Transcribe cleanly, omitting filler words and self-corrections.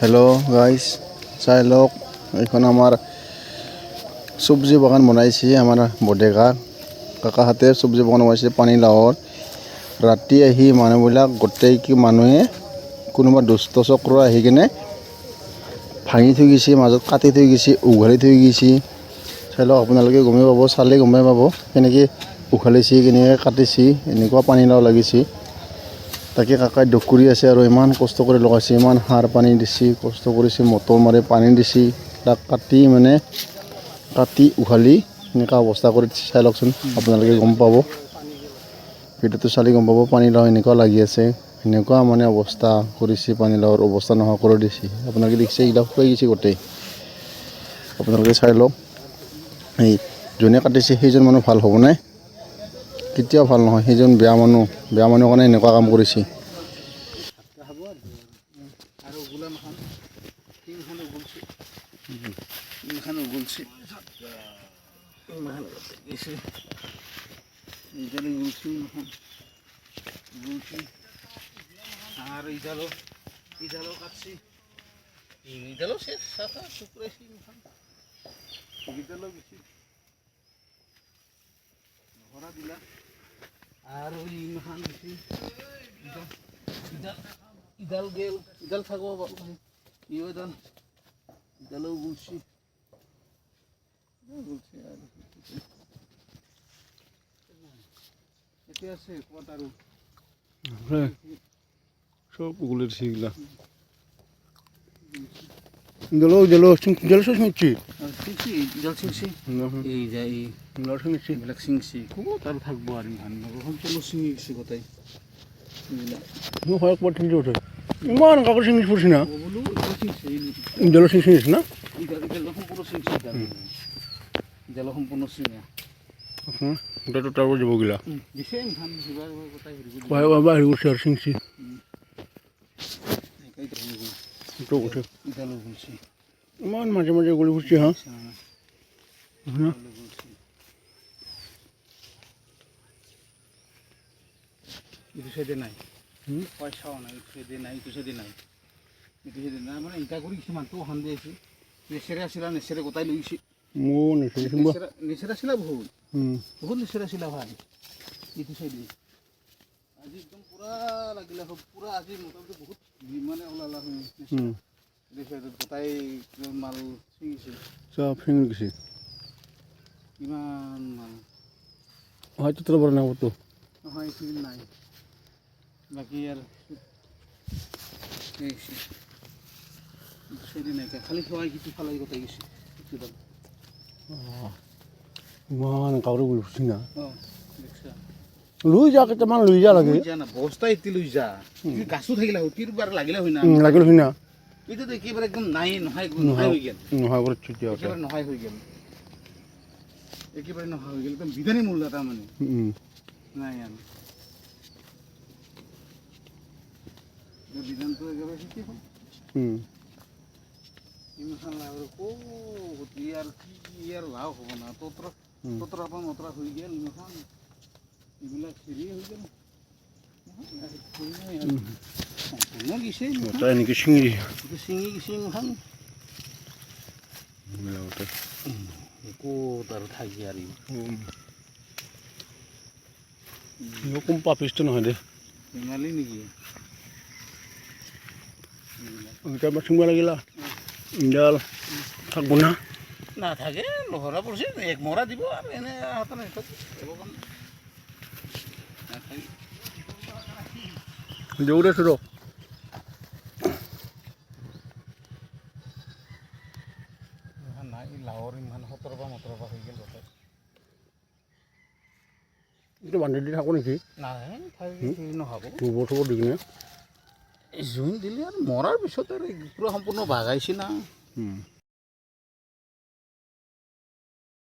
hello guys চাই লওক এখন আমাৰ সবজি বাগান বনাইছে আমাৰ বডেকা কাকাহাতে সবজি বাগান বনাইছে পানী লাওৰ ৰাতি আহি মানুহবিলাক গোটেই কি মানুহে কোনোবা দুষ্ট চক্ৰ আহি কিনে ভাঙি থৈ গৈছে মাজত কাটি থৈ গৈছে উঘালি থৈ গৈছে চাই লওক আপোনালোকে গমে পাব চালে গমে পাব কেনেকৈ উঘালিছে কেনেকৈ কাটিছে এনেকুৱা পানী লাও লাগিছে তাকে কাকাই দুখ কৰি আছে আৰু ইমান কষ্ট কৰি লগাইছে ইমান সাৰ পানী দিছে কষ্ট কৰিছে মটৰ মাৰি পানী দিছে তাক কাটি উঘালি এনেকুৱা অৱস্থা কৰি চাই লওকচোন আপোনালোকে গম পাব ভিডিঅ'টো চালে গম পাব পানী লাও এনেকুৱা লাগি আছে এনেকুৱা মানে অৱস্থা কৰিছে পানী লাওৰ অৱস্থা নোহোৱা কৰি দিছে আপোনালোকে দেখিছে এইবিলাক শুকাই গৈছে গোটেই আপোনালোকে চাই লওক এই যোনে কাটিছে সেইজন মানুহ ভাল হ'ব নাই কেতিয়াও ভাল নহয় সেইজন বেয়া মানুহ কাৰণে এনেকুৱা কাম কৰিছে আর ওই ইনখান দিছি ইদাল গেল ইদাল থাকবো ইও দান ইদালও গুলছি আর এতে আছে কত আর সব ওগুলোর সেগুলা জল সিংছি এই যাই বিলাক সিংছি খুব তার থাকবো আর ধান চলো সিংছি কোথায় হয় পর ঠিক ওঠে ইমান কাগজ সিংস পড়ছি না জল সিংস না জল সম্পূর্ণ সিঙা ওটা তো তারপর যাবো গিলা হেৰি কৰিছে আৰু চিংচি ইমান মাজে মাজে গলি ফুৰিছে হা ইটো সাইডে নাই পয়সাও নাই ইটো সাইডে নাই ইটো সাইডে নাই মানে ইটা কৰি কিছুমান তো হান দিয়েছে নেচেৰে আছিলা নেচেৰে গোটাই লৈ গৈছে মোৰ নেচেৰা আছিলা বহুত নেচেৰা আছিলা ভাল ইটো সাইডে আজি একদম পুৰা লাগিলে পুৰা আজি মোটামুটি বহুত মানে ওলালা গোটাই মাল ছিঙিছে চব ছিঙি গৈছে কিমান মাল হয়তো তোৰ পৰা নাবতো নহয় এইখিনি নাই বাকি আর নাই খালি খাওয়াই কিছু ফালাই গোটাই গেছে ইমান কাউরে বুঝছি না দেখছা লুই যা কেইটামান লুই যা লাগে না বস্তা এতি লুই যা গাছও থাকিলা হতির বার লাগিলে হয় না লাগিল হয় না এটা তো একেবারে একদম নাই নহয় হয়ে গেল নহয় করে ছুটি আছে একেবারে নহয় হয়ে গেল একেবারে নহয় হয়ে গেল একদম বিধানী মূল্য তার মানে নাই আর বিধান তো একেবারে শিখে হল ইমান লাভ আর কি আর লাভ হব না তোতরা পা মতরা হয়ে গেল ইমান এগুলা ফিরি হয়ে গেল এনেকে চিঙি গেছে ইমান ক'ত আৰু থাকি আৰু কম পাপিষ্ট নহয় দে ধেমালি নেকি ওইটা চিঙব লাগিলা ইডাল থাকবো না নাথাকে লহৰা পৰিছে এক মৰা দিব আৰু এনে দৌড়ে ছোট নাই লাওৰ ইমান 17 বা 18 বা হৈ গেল এইটো বান্ধি দি থাকো নেকি নাই নহ'ব গোবৰ চোবৰ দি কিনে জুই দিলে আৰু মৰাৰ পিছত আৰু পুৰা সম্পূৰ্ণ বাগাইছে না